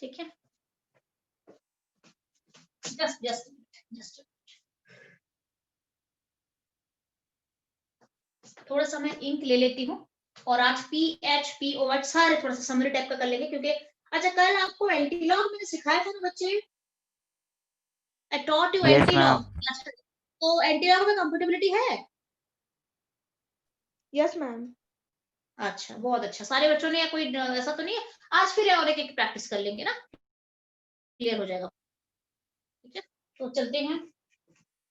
ठीक है, जस्ट थोड़ा सा मैं इंक ले लेती हूँ और आज PHPO सारे थोड़ा सा समरी टाइप का कर लेंगे, क्योंकि अच्छा कल आपको एंटीलॉग मैंने सिखाया था ना बच्चे, आई टॉट यू एंटीलॉग, तो एंटीलॉग में कंफर्टेबिलिटी है? Yes ma'am. अच्छा, बहुत अच्छा, सारे बच्चों ने, या कोई ऐसा तो नहीं है? आज फिर और एक प्रैक्टिस कर लेंगे ना, क्लियर हो जाएगा। ठीक है, तो चलते हैं,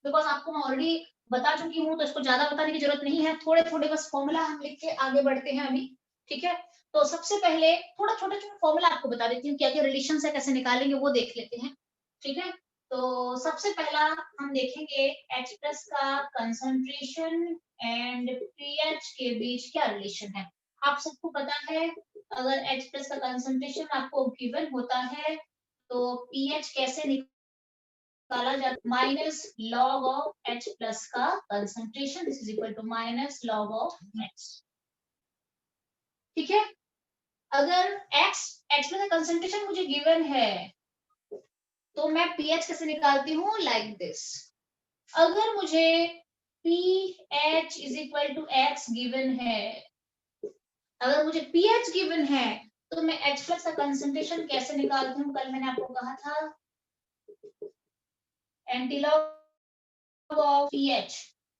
बिकॉज आपको मैं ऑलरेडी बता चुकी हूँ तो इसको ज्यादा बताने की जरूरत नहीं है, थोड़े थोड़े बस फॉर्मूला हम लिख के आगे बढ़ते हैं अभी। ठीक है, तो सबसे पहले थोड़ा छोटा छोटा फॉर्मूला आपको बता देती हूँ, क्या क्या रिलेशन है, कैसे निकालेंगे वो देख लेते हैं। ठीक है, तो सबसे पहला हम देखेंगे H प्लस का कंसंट्रेशन एंड पीएच के बीच क्या रिलेशन है। आप सबको पता है, अगर H प्लस का कंसंट्रेशन आपको गिवन होता है तो पीएच कैसे निकाला जाता, minus log of H plus का concentration, this is equal to minus log of X। ठीक है, अगर H प्लस का कंसंट्रेशन मुझे गिवन है तो मैं पीएच कैसे निकालती हूँ, लाइक दिस। अगर मुझे pH is equal to X given है, अगर मुझे pH गिवन है तो मैं H प्लस का कंसंट्रेशन कैसे निकालती हूँ, कल मैंने आपको कहा था antilog of pH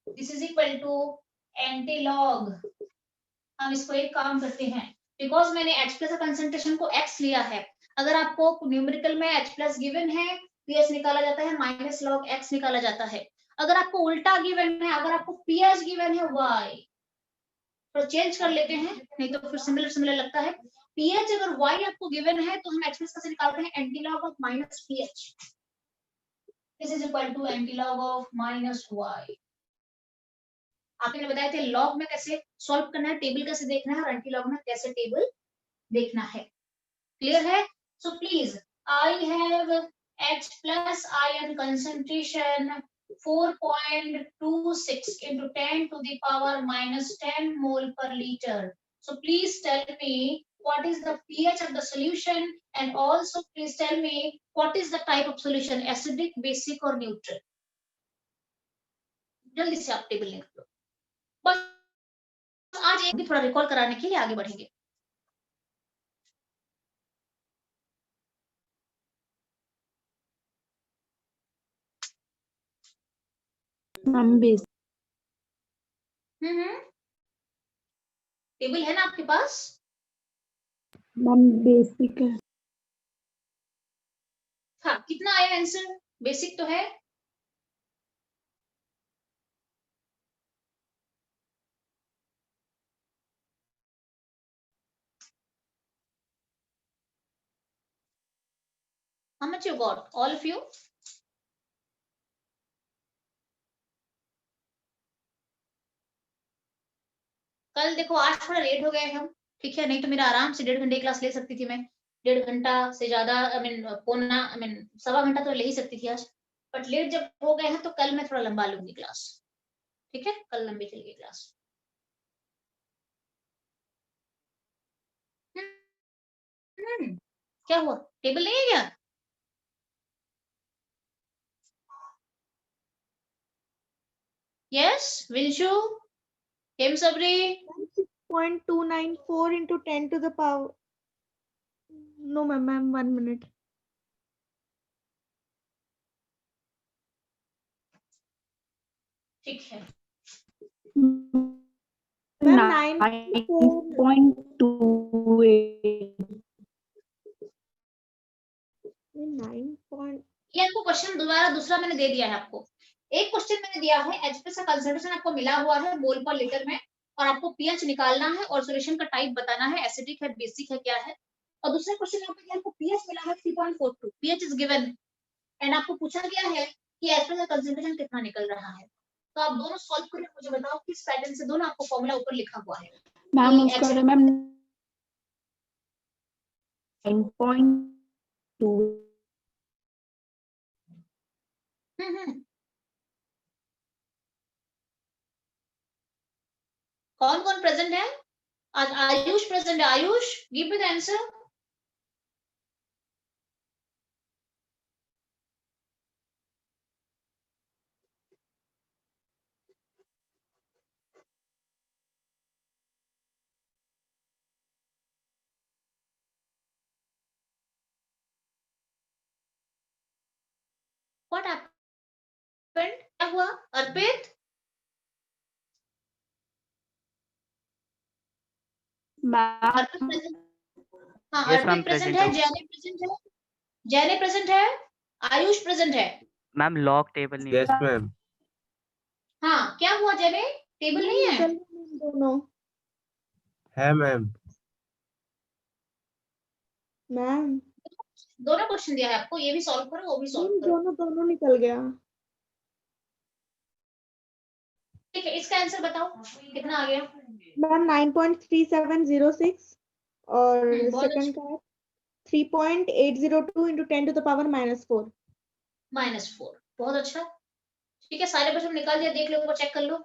this is equal to antilog. हम इसको एक काम करते हैं, बिकॉज मैंने H प्लस का कंसंट्रेशन को X लिया है, अगर आपको न्यूमेरिकल में H प्लस गिवन है pH निकाला जाता है माइनस लॉग X निकाला जाता है। अगर आपको उल्टा गिवन है, अगर आपको pH गिवन है Y, तो चेंज कर लेते हैं, नहीं तो फिर सिमिलर सिमिलर लगता है। pH अगर y आपको गिवन है तो हम H प्लस कैसे निकालते हैं, antilog of minus pH, this is equal to antilog of minus y। आपने बताया थे लॉग में कैसे सॉल्व करना है, टेबल कैसे देखना है, और एंटीलॉग में कैसे टेबल देखना है। क्लियर है? So please, I have H plus ion concentration 4.26 into 10 to the power minus 10 mole per liter. So please tell me what is the pH of the solution, and also please tell me what is the type of solution, acidic, basic or neutral. जल्दी से आप table लिख लो, बस आज एक भी थोड़ा recall कराने के लिए आगे बढ़ेंगे। मैम बेस टेबल है ना आपके पास? मैम बेसिक है। हाँ, कितना आया आंसर? बेसिक तो है, how much you got, all of you? कल देखो आज थोड़ा लेट हो गए हम, ठीक है, नहीं तो मेरा आराम से 1.5 घंटे क्लास ले सकती थी मैं, 1.5 घंटा से ज्यादा, आई मीन पौना, आई मीन सवा घंटा तो ले ही सकती थी आज, बट लेट जब हो गए हैं तो कल मैं थोड़ा लंबा लूंगी क्लास। ठीक है, कल लंबी चलेगी क्लास। क्या हुआ, टेबल नहीं है क्या? Yes विंशु, Hem Shabari, 6.294 into 10 to the power. No ma'am, 1 minute. ठीक है, मैम 9.28. ये आपको क्वेश्चन दोबारा दूसरा मैंने दे दिया है आपको। एक क्वेश्चन मैंने दिया है H प्लस का कंसंट्रेशन आपको मिला हुआ है मोल पर लीटर में, और आपको pH निकालना है और सॉल्यूशन का टाइप बताना है, एसिडिक है, बेसिक है, क्या है। और दूसरा क्वेश्चन यहाँ पे आपको pH मिला है 3.42, pH इज गिवन एंड आपको पूछा गया है कि H प्लस का कंसंट्रेशन कितना निकल रहा है। तो आप दोनों सॉल्व करके मुझे बताओ किस पैटर्न से, दोनों आपको फॉर्मूला ऊपर लिखा हुआ है। मैम उसका मैम 9.2। कौन कौन प्रेजेंट है? आयुष प्रेजेंट है, Ayush give me the answer. What happened, क्या हुआ अर्पित? मैम अर्पित प्रेजेंट? हाँ Yes, ma'am, अर्पित प्रेजेंट present है, हूँ। जैने प्रेजेंट है, जैने प्रेजेंट है, आयुष प्रेजेंट है। मैम लॉग टेबल नहीं यस है। मैम। हाँ क्या हुआ जैने, टेबल नहीं है? निकल गए दोनों है मैम। मैम। दोनों क्वेश्चन दिया है आपको, ये भी सॉल्व करो वो भी सॉल्व करो। दोनों दोनों निकल गया। ठीक है, इसका आंसर बताओ कितना आ गया? मैम 9.3706 और बहुत सेकंड का है 3.802 into 10 to the power -4। -4, बहुत अच्छा। ठीक है, सारे बच्चों ने निकाल दिया, देख लो, एक बार चेक कर लो।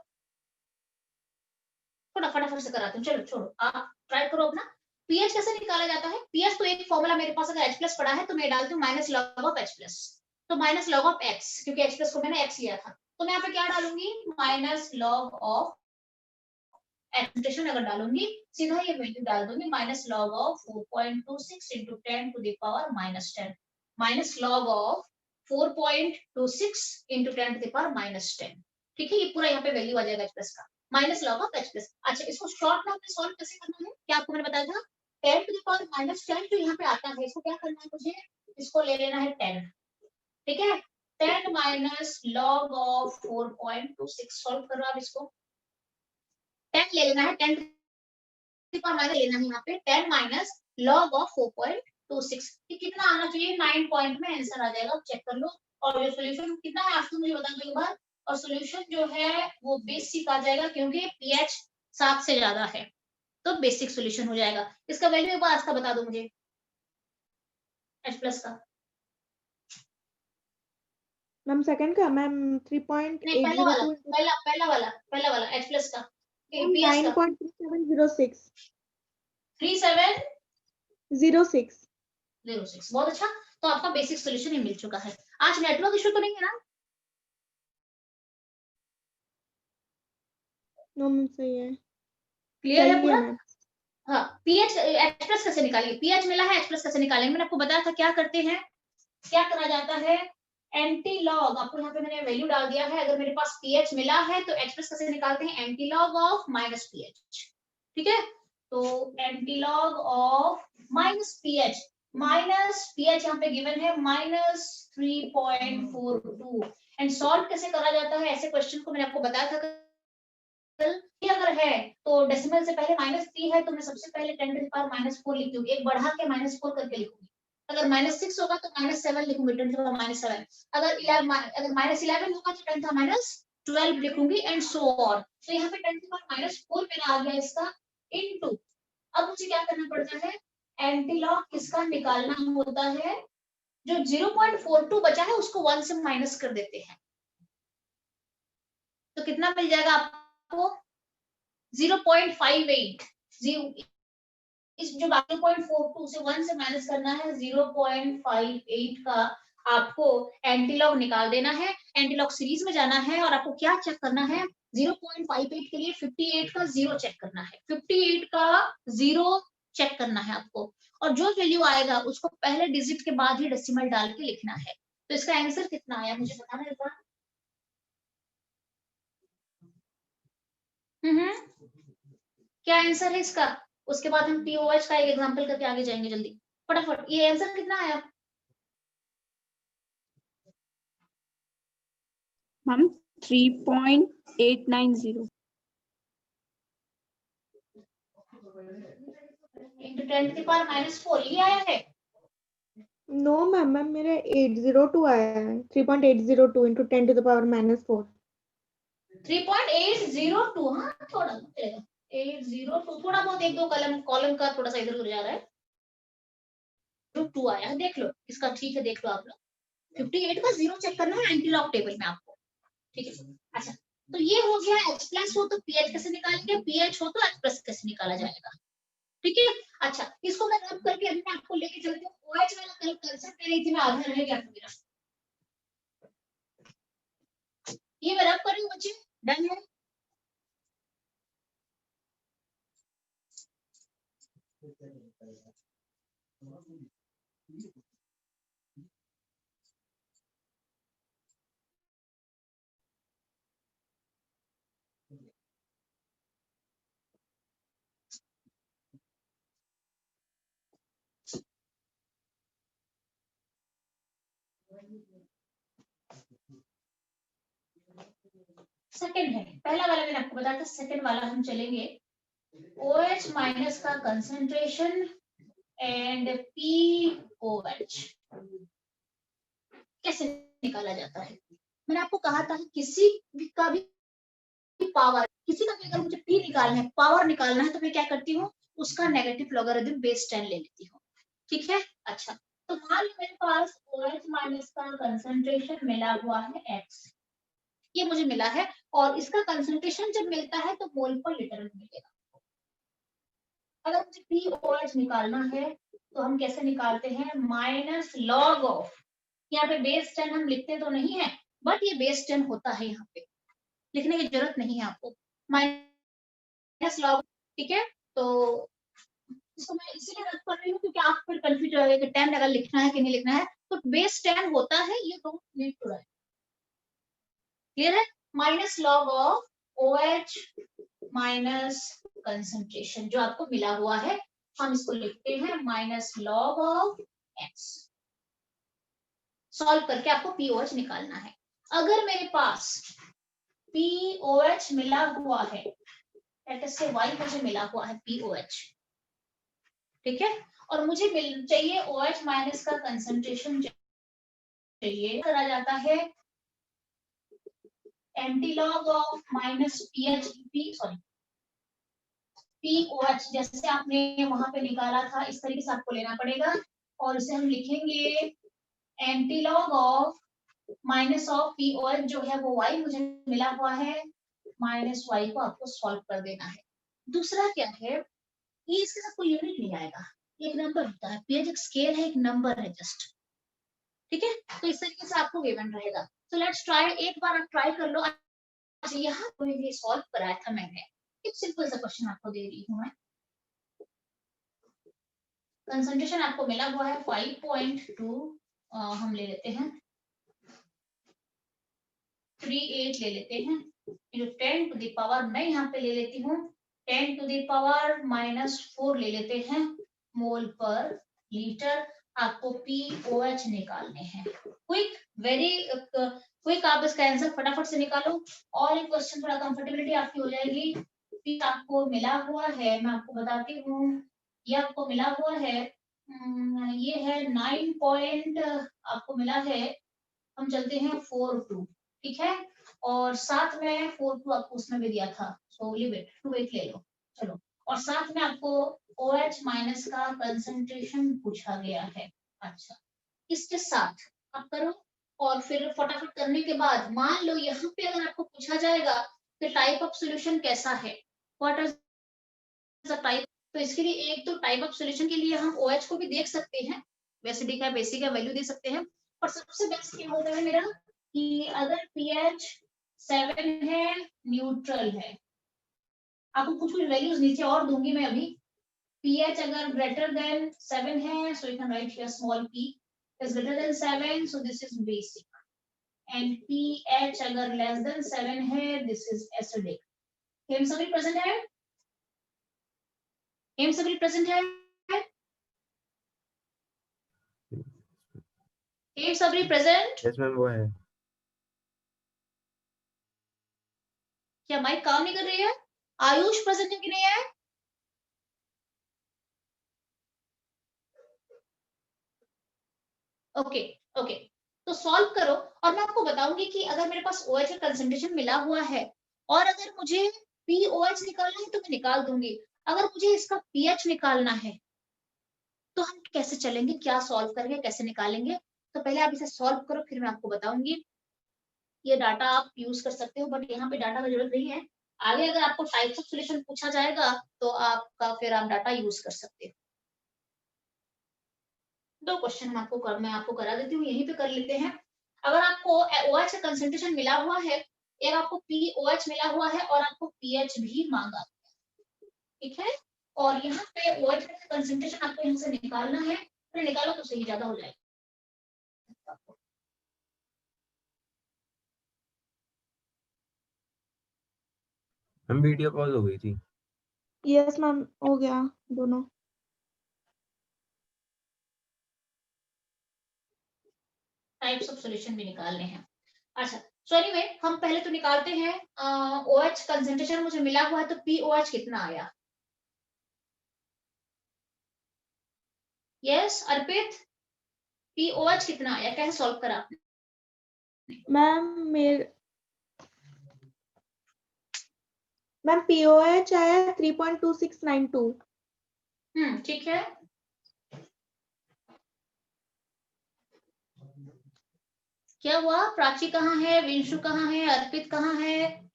थोड़ा फटाफट से कराते हैं, चलो छोड़ो, आप ट्राई करो अपना। पीएच कैसे निकाला जाता है? पीएच तो एक फॉर्मूला मेरे पास अगर H प्लस पड़ा है तो मैं डालती हूँ minus log of H plus, तो माइनस लॉग ऑफ X, क्योंकि H प्लस को मैंने X लिया था, तो मैं यहाँ पे क्या डालूंगी, माइनस लॉग ऑफ एक्सप्रेशन अगर डालूंगी सीधा ये वैल्यू डाल दूंगी, minus log of 4.26 into 10 to the power -10, minus log of 4.26 into 10 to the power -10। ठीक है, ये पूरा यहाँ पे वैल्यू आ जाएगा H प्लस का, minus log of H plus. अच्छा, इसको शॉर्ट में सॉल्व कैसे करना है, क्या आपको मैंने बताया था, 10 to the power -10 जो यहाँ पे आता है, इसको क्या करना है मुझे, इसको ले लेना है 10। ठीक है, 10 माइनस लॉग ऑफ 4.26, सॉल्व करो आप इसको, 10 ले लेना है, 10 माइनस लेना है यहाँ पे 10 माइनस लॉग ऑफ 4.26, कितना आना चाहिए, 9 पॉइंट में आंसर आ जाएगा, चेक कर लो। और ये सॉल्यूशन कितना है आपको मुझे बता दो एक बार, और सॉल्यूशन जो है वो बेसिक आ जाएगा क्योंकि पीएच 7 से ज्यादा है, तो बेसिक सॉल्यूशन हो जाएगा। इसका वैल्यू एक बार आज का बता दो मुझे, H प्लस का। मैम सेकंड का मैम नहीं, पहला वाला 3.802 पहला वाला H प्लस का, मैम पीएच का 9.3706 3706, 06। बहुत अच्छा। तो आपका बेसिक सॉल्यूशन ही मिल चुका है। आज नेटवर्क इशू तो नहीं है ना? नो मैम सही है, क्लियर है सही पूरा? है मैम। हाँ, पीएच H प्लस कैसे निकालेंगे, पीएच मिला है H प्लस कैसे निकालेंगे, मैंने आपको बताया था क्या करते हैं, क्या करा जाता है, एंटी लॉग, आपको यहाँ पे मैंने वैल्यू डाल दिया है, अगर मेरे पास पीएच मिला है तो H प्लस कैसे निकालते हैं, anti log of minus pH. ठीक है, तो anti log of minus pH यहाँ पे गिवन है -3.42, एंड सॉल्व कैसे करा जाता है ऐसे क्वेश्चन को, मैंने आपको बताया था अगर है तो डेसिमल से पहले -3 है तो मैं सबसे पहले 10 टू द पावर -4 लिख दूंगी, एक बढ़ा के -4 करके लिखूंगी, अगर -6 होगा तो -7 लिखूंगी, 10 टू द पावर -7, अगर -11 होगा तो 10 था -12 लिखूंगी, एंड सो ऑन। तो यहाँ पे 10 टू द पावर -4 मेरा आ गया इसका इनटू, अब मुझे क्या करना पड़ता है, एंटी लॉग किसका निकालना होता है, जो 0.42 बचा है उसको 1 से माइनस कर देते हैं, तो कितना मिल जाएगा आपको, 0.58, इस जो 0.42 से 1 से माइनस करना है 0.58 का आपको एंटीलॉग निकाल देना है, एंटीलॉग सीरीज में जाना है और आपको क्या चेक करना है, 0.58 के लिए 58 का 0 चेक करना है, 58 का 0 चेक करना है आपको, और जो वैल्यू आएगा उसको पहले डिजिट के बाद ही डेसिमल डाल के लिखना है। तो इसका आंसर कितना आया मुझे बताना एक बार। क्या आंसर है इसका, उसके बाद हम पीओएच का एक एग्जांपल करके आगे जाएंगे जल्दी, फटाफट। ये आंसर कितना आया मैम 3.890। into 10 की पावर -4 ये आया है, नो मैम, मैम मेरा 802 आया है, 3.802 into 10 to the power -4। 3.802, हाँ थोड़ा चलेगा, 802 थोड़ा बहुत एक दो कॉलम का थोड़ा सा इधर उधर जा रहा है, 2 आया है, देख लो इसका, ठीक है देख लो आप लोग, 58 का 0 चेक करना है एंटीलॉग टेबल में आपको, ठीक है। अच्छा, तो ये हो गया H प्लस हो तो पीएच कैसे निकालेंगे, पीएच हो तो H प्लस कैसे निकाला जाएगा, ठीक है। अच्छा, इसको मैं रब करके अभी मैं आपको लेके चलती हूँ, OH वाला कल कंसेप्ट दे रही थी मैं, आधा रह गया था मेरा, ये मैं रब कर रही हूँ बच्चे, डन है। सेकंड है, पहला वाला मैंने आपको बताया था, सेकंड वाला हम चलेंगे। OH माइनस का कंसंट्रेशन एंड POH कैसे निकाला जाता है। मैंने आपको कहा था किसी भी का भी पावर, किसी का भी अगर मुझे P निकालना है, पावर निकालना है, तो मैं क्या करती हूँ, उसका नेगेटिव लॉगरिथम बेस 10 ले लेती हूँ। ठीक है, अच्छा, तो मान लो मेरे पास OH माइनस का कंसंट्रेशन मिला हुआ है X, ये मुझे मिला है, और इसका कंसंट्रेशन जब मिलता है तो मोल पर लीटर में मिलेगा। अगर मुझे POH निकालना है तो हम कैसे निकालते हैं, माइनस लॉग ऑफ, यहाँ पे बेस 10 हम लिखते तो नहीं है, बट ये बेस 10 होता है, यहाँ पे लिखने की जरूरत नहीं है आपको, माइनस लॉग। ठीक है, तो इसको मैं इसीलिए रख कर रही हूँ क्योंकि आप फिर कंफ्यूज हो गए कि 10 अगर लिखना है कि नहीं लिखना है, तो बेस 10 होता है, ये don't need to write. Clear है, minus log of OH minus concentration जो आपको मिला हुआ है, हम इसको लिखते हैं minus log of X। Solve करके आपको POH निकालना है। अगर मेरे पास POH मिला हुआ है, से Y मुझे मिला हुआ है POH, ठीक है, और मुझे मिल चाहिए OH माइनस का कंसंट्रेशन चाहिए, करा जाता है anti log of minus POH, जैसे आपने वहां पे निकाला था इस तरीके से आपको लेना पड़ेगा, और इसे हम लिखेंगे anti log of minus of POH जो है वो Y मुझे मिला हुआ है, माइनस Y को आपको सॉल्व कर देना है। दूसरा क्या है, ये इसके साथ कोई यूनिट नहीं आएगा, एक नंबर होता है, pH एक स्केल है, एक नंबर है जस्ट। ठीक है, तो इस तरीके से आपको गिवन रहेगा। सो लेट्स ट्राई, एक बार आप ट्राई कर लो। अच्छा, यहाँ पर ये सॉल्व कराया था मैंने, एक सिंपल सा क्वेश्चन आपको दे रही हूँ मैं। कंसंट्रेशन आपको मिला हुआ है 5.2, हम ले लेते हैं 38 ले लेते हैं, 10 टू द पावर, मैं यहाँ पे ले लेती हूँ 10 टू द पावर -4 ले लेते हैं मोल पर लीटर। आपको POH निकालने हैं। क्विक, वेरी क्विक, आप इसका आंसर फटाफट से निकालो, और एक क्वेश्चन थोड़ा कंफर्टेबिलिटी आपकी हो जाएगी। P आपको मिला हुआ है, मैं आपको बताती हूँ, ये आपको मिला हुआ है, ये है 9 पॉइंट आपको मिला है, हम चलते हैं 4.2, ठीक है, और साथ में 4.2 आपको उसमें भी दिया था, सो लिव इट, 2.8 ले लो, चलो, और साथ में आपको OH माइनस का कंसंट्रेशन पूछा गया है। अच्छा, इसके साथ आप करो, और फिर फटाफट करने के बाद मान लो यहाँ पे अगर आपको पूछा जाएगा कि टाइप ऑफ सॉल्यूशन कैसा है, व्हाट इज द टाइप, तो इसके लिए एक तो टाइप ऑफ सॉल्यूशन के लिए हम OH को भी देख सकते हैं, वैसे डी का बेसिक का वैल्यू दे सकते हैं, और सबसे बेस्ट क्या होता है मेरा कि अगर pH 7 है, न्यूट्रल है, आपको कुछ कुछ वैल्यूज नीचे और दूंगी मैं अभी, pH अगर ग्रेटर देन 7 है, so you can write here small p is greater than 7, so this is basic, and pH अगर less than 7 है, this is acidic। हम सभी प्रेजेंट है, हम सभी प्रेजेंट है, हम सभी प्रेजेंट। यस मैम, वो है। क्या माइक काम नहीं कर रही है? आयुष प्रेजेंट है कि नहीं है? ओके ओके, तो सॉल्व करो, और मैं आपको बताऊंगी कि अगर मेरे पास OH का कंसंट्रेशन मिला हुआ है और अगर मुझे POH निकालना है तो मैं निकाल दूंगी, अगर मुझे इसका pH निकालना है तो हम कैसे चलेंगे, क्या सॉल्व करेंगे, कैसे निकालेंगे। तो पहले आप इसे सॉल्व करो, फिर मैं आपको बताऊंगी। ये डाटा आप यूज कर सकते हो, बट यहाँ पे डाटा की जरूरत नहीं है, आगे अगर आपको टाइप्स ऑफ सॉल्यूशन पूछा जाएगा तो आपका फिर आप डाटा यूज कर सकते हो। दो क्वेश्चन मैं आपको करा देती हूँ, यहीं पे कर लेते हैं। अगर आपको OH का कंसंट्रेशन मिला हुआ है, एक आपको POH मिला हुआ है, और आपको pH भी मांगा, ठीक है, और यहाँ पे OH का कंसंट्रेशन आपको यहाँ से निकालना है, फिर निकालो तो सही ज्यादा हो जाएगा। हम वीडियो कॉल हो गई थी। यस मैम, हो गया दोनों। टाइप्स ऑफ सॉल्यूशन भी निकालने हैं। अच्छा, सो एनीवे हम पहले तो निकालते हैं OH कंसंट्रेशन मुझे मिला हुआ है, तो POH कितना आया? यस अर्पित, POH कितना आया, कैसे सॉल्व करा आपने? मैम POH आया 3.2692। ठीक है। क्या हुआ? प्राची कहाँ है, विंशु कहाँ है, अर्पित कहाँ है?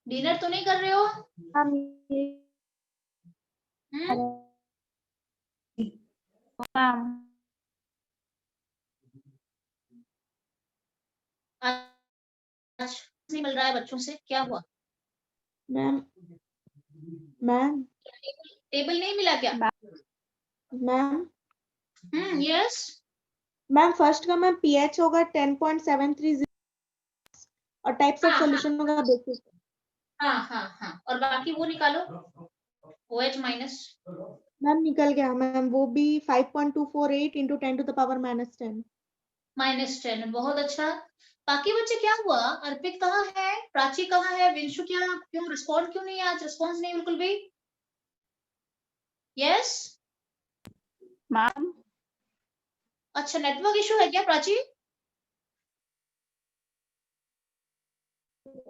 डिनर तो नहीं कर रहे हो? मैम आज नहीं मिल रहा है बच्चों से, क्या हुआ? मैम टेबल नहीं मिला क्या? यस मैम फर्स्ट का मैम pH होगा 10.730 और टाइप्स ऑफ सॉल्यूशन होगा बेसिक। हाँ, और बाकी वो निकालो OH माइनस। मैम निकल गया मैम, वो भी 5.248 into 10 to the power -10। -10, बहुत अच्छा। बाकी बच्चे क्या हुआ? अर्पित कहाँ है, प्राची कहाँ है, विंशु क्यों रिस्पॉन्ड क्यों नहीं है? आज रिस्पॉन्स नहीं बिल्कुल भी। यस मैम अच्छा, नेटवर्क इशू है क्या प्राची?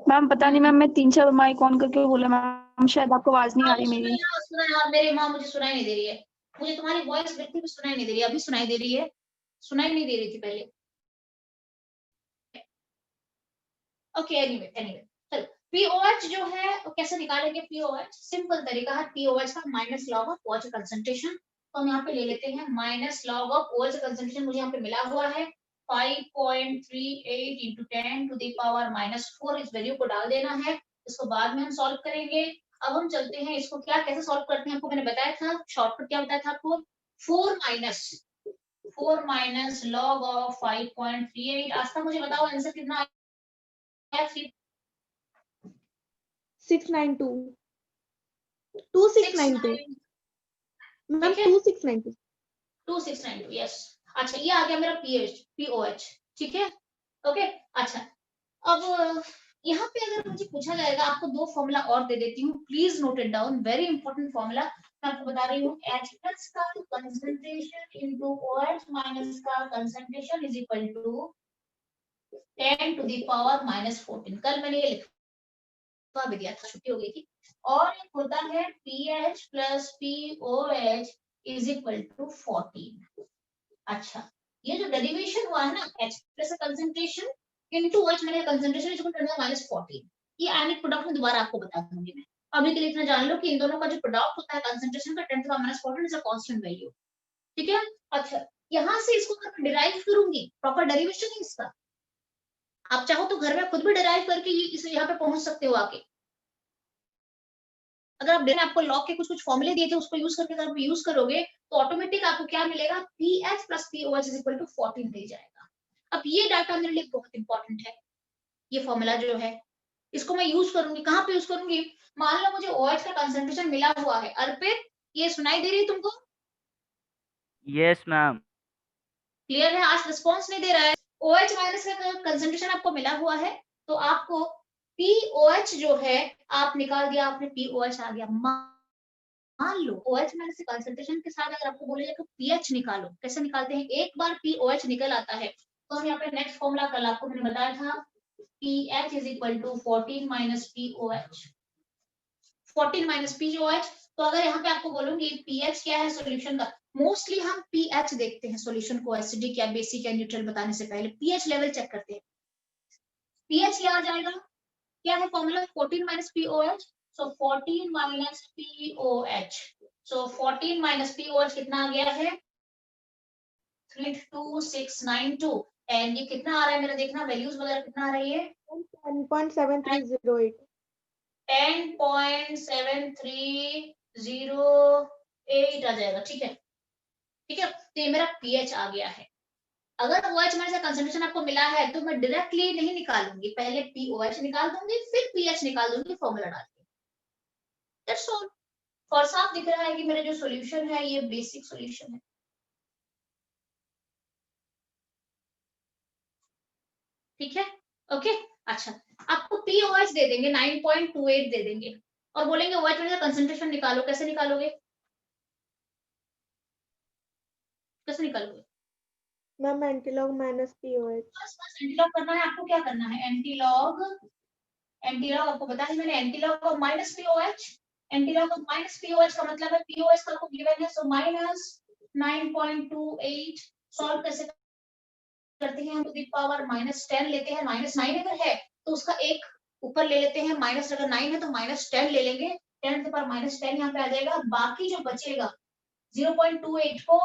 मैम पता नहीं मैम, मैं 3-4 माइक ऑन करके बोला मैम, शायद आपको आवाज नहीं आ रही मेरी। सुना यार, मेरी माँ मुझे सुनाई नहीं दे रही है, मुझे तुम्हारी वॉइस बिल्कुल भी सुनाई नहीं दे रही है। अभी सुनाई दे रही है, सुनाई नहीं दे रही थी पहले। ओके एनीवे चलो, POH जो है वो कैसे निकालेंगे? POH सिंपल तरीका है, POH का minus log of OH concentration. तो हम यहाँ पे ले लेते हैं minus log of OH concentration, मुझे यहाँ पे मिला हुआ है 5.38 into 10 to the power -4। इस वैल्यू को डाल देना है, इसको बाद में हम सॉल्व करेंगे। अब हम चलते हैं इसको क्या कैसे सॉल्व करते हैं, आपको मैंने बताया था, शॉर्टकट क्या बताया था आपको, 4 माइनस लॉग ऑफ 5.38। आज तक मुझे बताओ आंसर कितना आया? 692 2692 मैम, 2692। 2692 यस। अच्छा, ये आ गया मेरा POH, ठीक है। ओके अच्छा, अब यहाँ पे अगर मुझे पूछा जाएगा, आपको दो फॉर्मूला और दे देती हूँ, please note it down, very important formula. मैं आपको बता रही हूँ, H+ का कंसंट्रेशन इनटू OH माइनस का concentration is equal to 10 to the power -14। कल मैंने ये लिखवा भी दिया था, छुट्टी हो गई थी। और एक होता है PH plus POH is equal to 14। अच्छा, ये जो डेरिवेशन हुआ है ना, H+ कंसंट्रेशन इनटू OH मैंने कंसंट्रेशन इज इक्वल टू -14, ये आयनिक प्रोडक्ट में दोबारा आपको बता दूंगी मैं। अभी के लिए इतना जान लो कि इन दोनों का जो प्रोडक्ट होता है कंसंट्रेशन का 10 to the -14 is a constant value, ठीक है। अच्छा, यहाँ से इसको मैं डिराइव करूंगी, प्रॉपर डेरिवेशन है इसका। आप चाहो तो घर में खुद भी डिराइव करके इसे यहाँ पे पहुंच सकते हो आके। अगर आप आपको लॉग के कुछ फॉर्मूले दिए थे, उसको यूज करके अगर आप यूज करोगे तो ऑटोमेटिक आपको क्या मिलेगा, PH plus POH is equal to 14 मिल जाएगा। अब ये डाटा मेरे लिए बहुत इंपॉर्टेंट है, ये फॉर्मूला जो है इसको मैं यूज करूंगी। कहाँ पे यूज करूंगी? मान लो मुझे OH का कंसंट्रेशन मिला हुआ है। अर्पित, ये सुनाई दे रही है तुमको? Yes ma'am. क्लियर है? आज रिस्पॉन्स नहीं दे रहा है। OH माइनस का कंसंट्रेशन आपको मिला हुआ है, तो आपको POH जो है आप निकाल दिया आपने, POH आ गया। मान लो OH माइनस कंसंट्रेशन के साथ अगर आपको बोलेगा कि pH निकालो, कैसे निकालते हैं? एक बार POH निकल आता है तो हम यहाँ पे नेक्स्ट फॉर्मूला कल आपको मैंने बताया था, PH is equal to 14 minus POH, 14 minus POH। तो अगर यहाँ पे आपको बोलूंगी pH क्या है सॉल्यूशन का, मोस्टली हम pH देखते हैं सॉल्यूशन को, एसिडिक या बेसिक या न्यूट्रल बताने से पहले pH लेवल चेक करते हैं। pH क्या आ जाएगा, क्या है फॉर्मूला? 14 माइनस POH, सो 14 माइनस POH, सो 14 माइनस POH कितना आ गया है? 32692। एंड ये कितना आ रहा है मेरा, देखना वैल्यूज वगैरह कितना आ रही है, 10.7308 10.7308 आ जाएगा, ठीक है। ठीक है, तो ये मेरा pH आ गया है। अगर OH माइनस का कंसंट्रेशन आपको मिला है तो मैं डायरेक्टली नहीं निकालूंगी, पहले POH निकाल दूंगी फिर pH निकाल दूंगी फॉर्मूला डाल के। That's all. और साफ दिख रहा है कि मेरा जो सॉल्यूशन है ये बेसिक सॉल्यूशन है। ठीक है, ओके। अच्छा, आपको पीओएच दे देंगे 9.28 दे देंगे और बोलेंगे OH में कंसंट्रेशन निकालो। कैसे निकालोगे? कैसे निकालोगे? Ma'am antilog minus POH. बस एंटीलॉग करना है आपको। क्या करना है? एंटीलॉग, एंटीलॉग आपको पता है मैंने, antilog of minus POH. Antilog of minus POH का मतलब है पीओएच का आपको गिवन है, सो माइनस 9.28। सॉल्व कैसे करते हैं हम? टू द पावर -10 लेते हैं। -9 अगर है तो उसका एक ऊपर ले लेते हैं, माइनस अगर 9 है तो -10 ले लेंगे, 10 के पावर -10 यहाँ पे आ जाएगा। बाकी जो बचेगा 0.28 को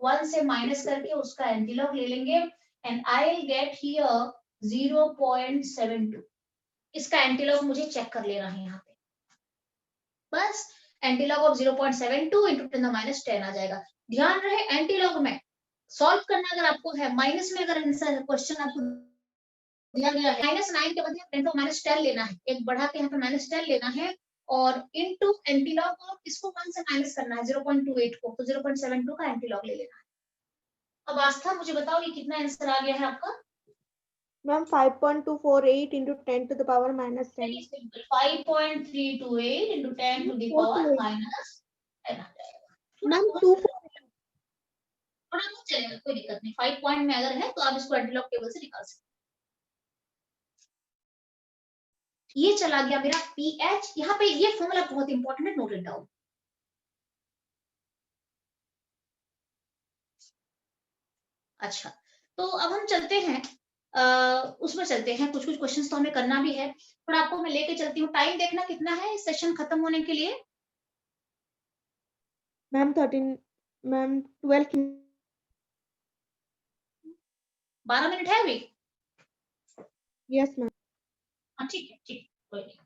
1 से माइनस करके उसका एंटीलॉग ले लेंगे and I will get here 0.72। इसका एंटीलॉग मुझे चेक कर लेना है यहाँ पे। बस एंटीलॉग ऑफ 0.72 इंटू 10⁻10 आ जाएगा। ध्यान रहे एंटीलॉग में सॉल्व करना अगर आपको है, माइनस में अगर आंसर क्वेश्चन आपको दिया गया है -9 के बदले 10⁻10 लेना है, एक बढ़ा के यहाँ पे -10 लेना है और इनटू एंटीलॉग ऑफ इसको 1 से माइनस करना है 0.28 को, तो 0.72 का एंटीलॉग ले लेना है। अब आस्था मुझे बताओ ये कितना आंसर आ गया है आपका? Ma'am 5.248 into 10 to the power -10। 5.328 into 10 to the power -10 आ जाएगा। मैम थोड़ा 2 बहुत चलेगा, कोई दिक्कत नहीं। 5 पॉइंट में अगर है तो आप इसको एंटीलॉग टेबल से निकाल सकते हैं। ये चला गया मेरा पीएच। यहाँ पे ये फॉर्मूला बहुत इंपॉर्टेंट है, नोट इट डाउन। अच्छा, तो अब हम चलते हैं उसमें चलते हैं। कुछ कुछ क्वेश्चंस तो हमें करना भी है, थोड़ा आपको मैं लेके चलती हूँ। टाइम देखना कितना है इस सेशन खत्म होने के लिए? मैम 13 मैम 12 12 मिनट है अभी? Yes ma'am. हाँ ठीक है, ठीक, कोई नहीं।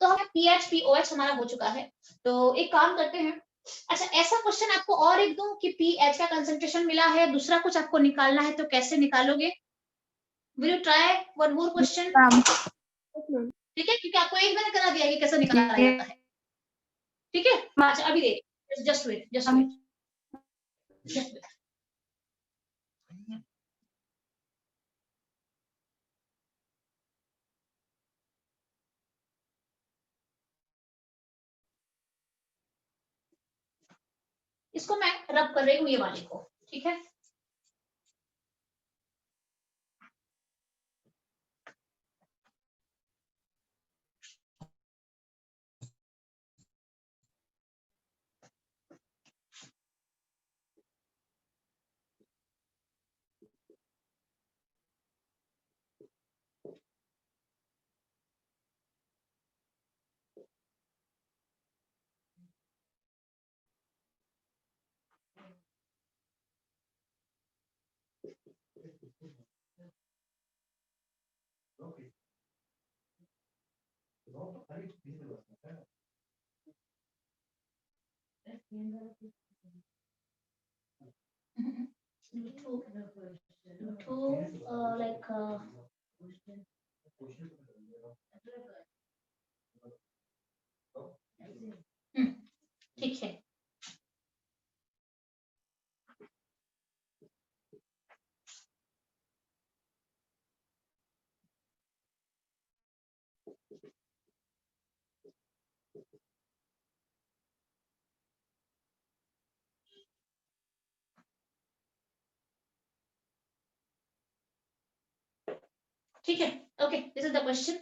तो हमें पीएच पीओएच हमारा हो चुका है, तो एक काम करते हैं। अच्छा, ऐसा क्वेश्चन आपको और एक दूं कि पीएच का कंसंट्रेशन मिला है, दूसरा कुछ आपको निकालना है, तो कैसे निकालोगे? Will you try one more question? Ma'am ठीक है, क्योंकि आपको एक मैंने करा दिया कि कैसे निकाला जाता है। ठीक है, अच्छा अभी दे, just wait, just wait, just wait. इसको मैं रब कर रही हूँ ये वाले को, ठीक है। लाइक ठीक है। ठीक है, okay, this is the question.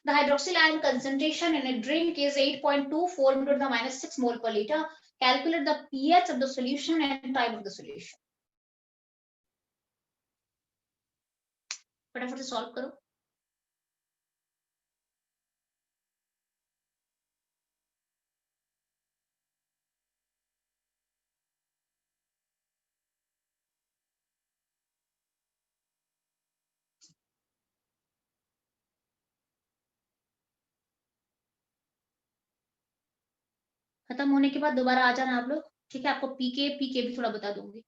The hydroxyl ion concentration in a drink is 8.24 into the -6 mole per liter. Calculate the pH of the solution and type of the solution. फटाफट से सॉल्व करो। खत्म होने के बाद दोबारा आ जाना आप लोग, ठीक है। आपको पीके भी थोड़ा बता दूंगी।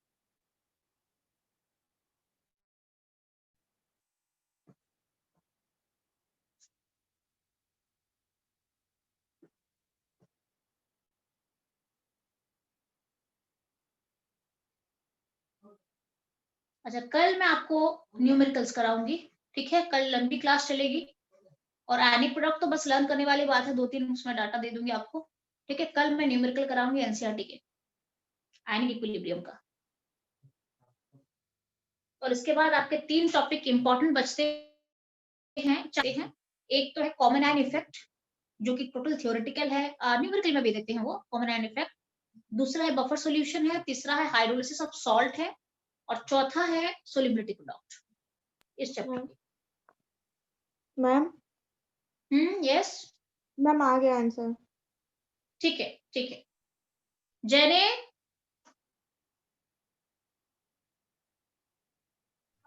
अच्छा, कल मैं आपको न्यूमेरिकल्स कराऊंगी, ठीक है? कल लंबी क्लास चलेगी और एनी प्रोडक्ट तो बस लर्न करने वाली बात है, 2-3 उसमें डाटा दे दूंगी आपको, ठीक है? कल मैं न्यूमेरिकल कराऊंगी एनसीईआरटी के आयनिक इक्विलिब्रियम का। और इसके बाद आपके 3 टॉपिक इंपॉर्टेंट बचते हैं। एक तो है कॉमन आयन इफेक्ट, जो कि टोटल थ्योरेटिकल है, न्यूमेरिकल में भी देते हैं वो कॉमन आयन इफेक्ट। दूसरा है बफर सॉल्यूशन है, तीसरा है हाइड्रोलिसिस ऑफ सॉल्ट है, और चौथा है सोलिबिलिटी प्रोडक्ट इस चैप्टर की। मैम यस, मैम आ गया आंसर। ठीक है, ठीक है। जैने,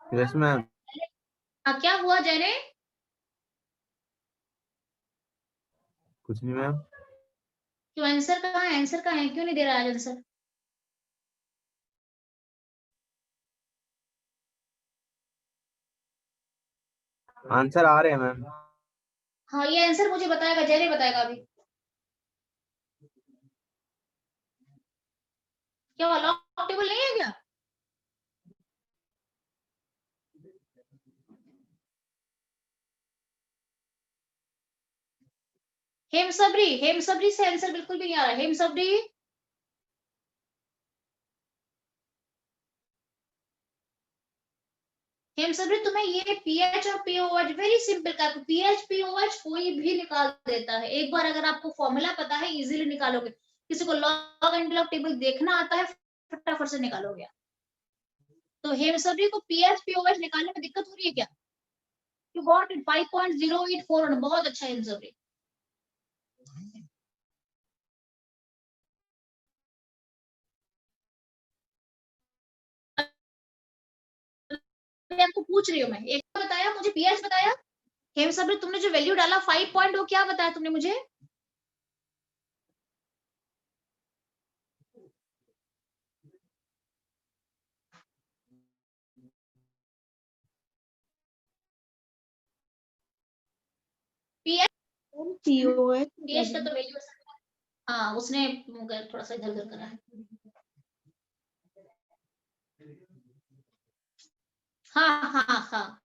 यस मैम। हाँ, क्या हुआ जैने? कुछ नहीं मैम। क्यों, आंसर कहाँ है? आंसर कहाँ है? क्यों नहीं दे रहा है आंसर? आंसर आ रहे हैं मैम। हाँ, ये आंसर मुझे बताएगा, जैने बताएगा अभी। क्या लॉग टेबल नहीं है क्या? हेम सबरी से आंसर बिल्कुल भी नहीं आ रहा। हेम सबरी, तुम्हें ये पीएच और पीओएच वेरी सिंपल का, पीएच पीओएच कोई भी निकाल देता है। एक बार अगर आपको फॉर्मूला पता है इजीली निकालोगे। किसी को लॉग एंड लॉग टेबल देखना आता है, फटाफट से निकालोगे। तो हेम सबरी को पीएच पीओएच निकालने में दिक्कत हो रही है क्या? यू गॉट इट 5.084, बहुत अच्छा हेम सबरी। मैं आपको पूछ रही हूँ, मैं एक बताया, मुझे पीएच बताया। हेम सबरी तुमने जो वैल्यू डाला 5 पॉइंट, वो क्या बताया तुमने मुझे? पीएच पीओएच पीएच का तो वैल्यू, हाँ उसने थोड़ा सा इधर उधर करा है। हाँ हाँ हाँ,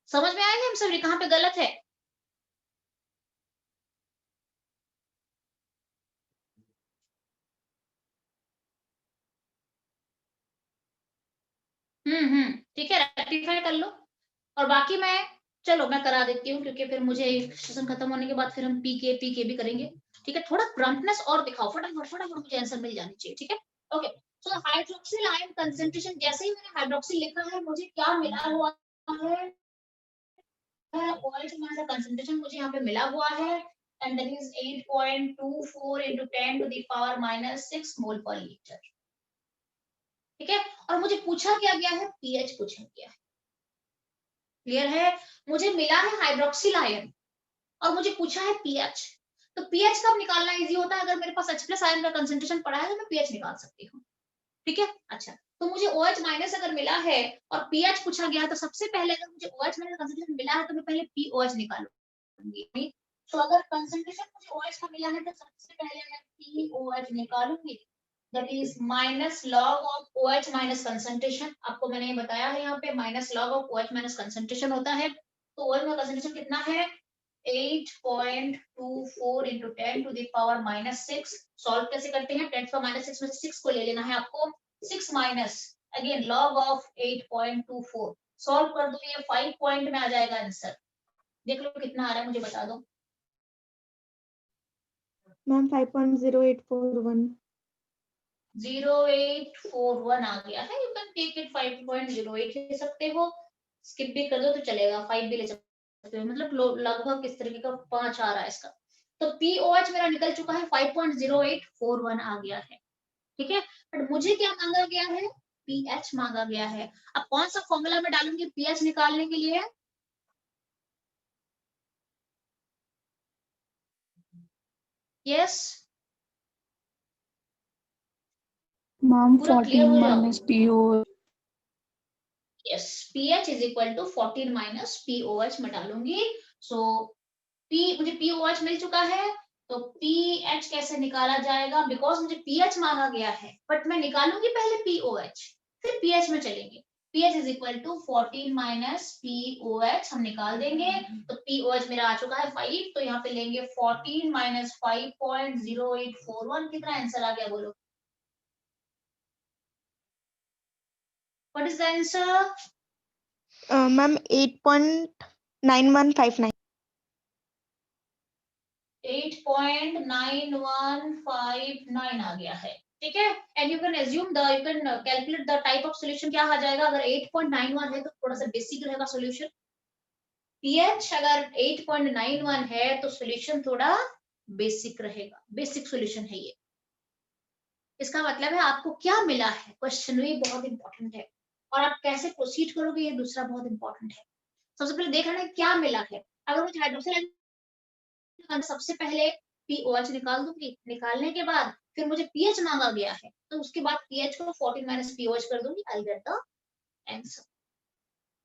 समझ में आएंगे हम सभी कहाँ पे गलत है। ठीक है, रेक्टिफाई कर लो। और बाकी मैं, चलो मैं करा देती हूँ, क्योंकि फिर मुझे सेशन खत्म होने के बाद फिर हम पीके भी करेंगे। ठीक है, थोड़ा प्रॉम्प्टनेस और दिखाओ, फटाफट फटाफट मुझे आंसर मिल जानी चाहिए। ठीक है, ओके। सो हाइड्रोक्सिल आयन कंसंट्रेशन, जैसे ही मैंने हाइड्रोक्सिल लिखा है, मुझे क्या मिला हुआ है? OH का कंसंट्रेशन मुझे यहाँ पे मिला हुआ है, and that is 8.24 into 10 to the power minus 6 मोल पर लीटर। ठीक है, और मुझे पूछा क्या गया है? पीएच पूछा गया है। क्लियर है? मुझे मिला है हाइड्रोक्सिल आयन और मुझे पूछा है पीएच। तो पीएच कब निकालना इजी होता है? अगर मेरे पास H+ आयन का कंसंट्रेशन पड़ा है तो मैं पीएच निकाल सकती हूँ। ठीक है, अच्छा, तो मुझे OH- अगर मिला है और पीएच पूछा गया है, तो सबसे पहले अगर मुझे OH- कंसंट्रेशन मिला है तो मैं पहले POH निकालूंगी। तो अगर कंसंट्रेशन मुझे OH का मिला है तो सबसे पहले मैं POH निकालूंगी, that is minus log of OH minus concentration. आपको मैंने ये बताया है, यहाँ पे minus log of OH minus concentration होता है। तो OH का कंसंट्रेशन कितना है? 8.24 into 10 to the power minus 6। Solve कैसे करते हैं? 10 का minus 6 में से 6 को ले लेना है आपको। 6 minus again log of 8.24, solve कर दो, ये 5 पॉइंट में आ जाएगा आंसर। देख लो कितना आ रहा है, मुझे बता दो। मैम 5.0841। 0841 आ गया है। यू कैन टेक इट 5.08 ले सकते हो, स्किप भी कर दो तो चलेगा, 5 भी ले सकते हो, मतलब लगभग इस तरीके का 5 आ रहा है इसका। तो पीओएच मेरा निकल चुका है, 5.0841 आ गया है। ठीक है, बट मुझे क्या मांगा गया है? पीएच मांगा गया है। अब कौन सा फॉर्मूला में डालूंगी पीएच निकालने के लिए? यस, मैम पूरा क्लियर 14 हो जाओ। Minus PO। Yes, PH is equal to 14 minus POH में डालूंगी। सो पी, मुझे पीओएच मिल चुका है, तो पीएच कैसे निकाला जाएगा, बिकॉज मुझे पीएच मांगा गया है, बट मैं निकालूंगी पहले पीओएच, फिर पीएच में चलेंगे। PH is equal to 14 minus POH हम निकाल देंगे। तो पीओएच मेरा आ चुका है 5, तो यहाँ पे लेंगे 14 माइनस 5.0841, कितना आंसर आ गया बोलो, what is the answer? Ma'am 8.9159। 8.9159 आ गया है, ठीक है। And you can assume the, you can calculate the type of solution, क्या आ जाएगा, अगर 8.91 है तो थोड़ा सा बेसिक रहेगा सॉल्यूशन। पीएच अगर 8.91 है तो सॉल्यूशन थोड़ा बेसिक रहेगा, बेसिक सॉल्यूशन है ये। इसका मतलब है आपको क्या मिला है, क्वेश्चन भी बहुत इंपॉर्टेंट है, और आप कैसे प्रोसीड करोगे ये दूसरा बहुत इंपॉर्टेंट है। सबसे पहले देख लेना क्या मिला है। अगर मुझे हाइड्रोक्सिल सबसे पहले पीओएच निकाल दूंगी, निकालने के बाद फिर मुझे पीएच मांगा गया है, तो उसके बाद पीएच को 14 माइनस पीओएच कर दूंगी, आई गेट द आंसर।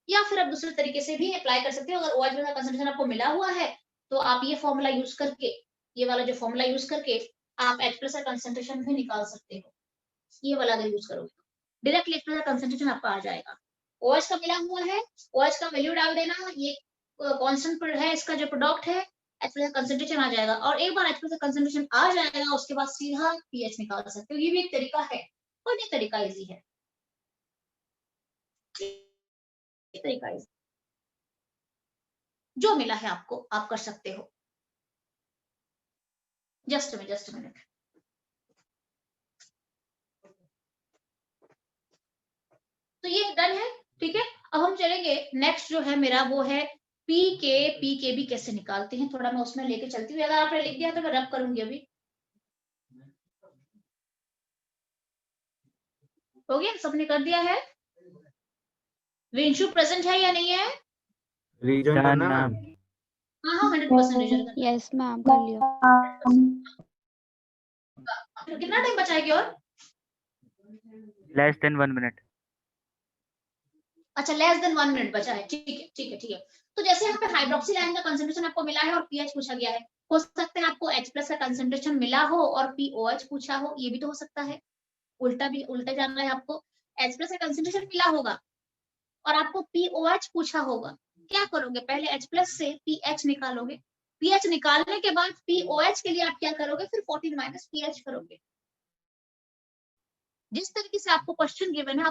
या फिर आप दूसरे तरीके से भी अप्लाई कर सकते हो। अगर OH का कंसंट्रेशन आपको मिला हुआ है तो आप ये फॉर्मूला यूज करके, ये वाला जो फॉर्मूला यूज करके आप H+ का कंसंट्रेशन भी निकाल सकते हो। ये वाला अगर यूज करोगे तो डायरेक्टली H+ का कंसंट्रेशन आपका आ जाएगा। OH का मिला हुआ है, OH का वैल्यू डाल देना, ये कांस्टेंट है, इसका जो प्रोडक्ट है, H+ का कंसंट्रेशन आ जाएगा। और एक बार H+ का कंसंट्रेशन आ जाएगा उसके बाद सीधा pH निकाल सकते हो। ये भी एक तरीका है, और ये तरीका इजी है, तरीका इजी, जो मिला है आपको आप कर सकते हो। Just minute. तो ये डन है, ठीक है। अब हम चलेंगे नेक्स्ट जो है मेरा वो है पी के भी कैसे निकालते हैं, थोड़ा मैं उसमें लेके चलती हूँ। अगर आपने लिख दिया तो मैं रब करूंगी अभी। हो गया, सबने कर दिया है? विंशु प्रेजेंट है या नहीं है? रीजन डन करना मैम। मैम। हाँ 100% रीजन करना। यस मैम, कर लिया। तो कितना टाइम बचाएगी और? Less than 1 minute. अच्छा, लेस देन 1 मिनट बचा है, ठीक है ठीक है ठीक है। तो जैसे यहाँ पे हाइड्रोक्सिल आयन का कंसंट्रेशन आपको मिला है और पीएच पूछा गया है, हो सकता है आपको H+ का कंसंट्रेशन मिला हो और पीओएच पूछा हो, ये भी तो हो सकता है। उल्टा भी, उल्टा जाना है आपको, H+ का कंसंट्रेशन मिला होगा और आपको पीओएच पूछा होगा। क्या करोगे, पहले H+ से पीएच निकालोगे, पीएच निकालने के बाद पीओएच के लिए आप क्या करोगे, फिर 14 माइनस पीएच करोगे। जिस तरीके से आपको क्वेश्चन गिवन है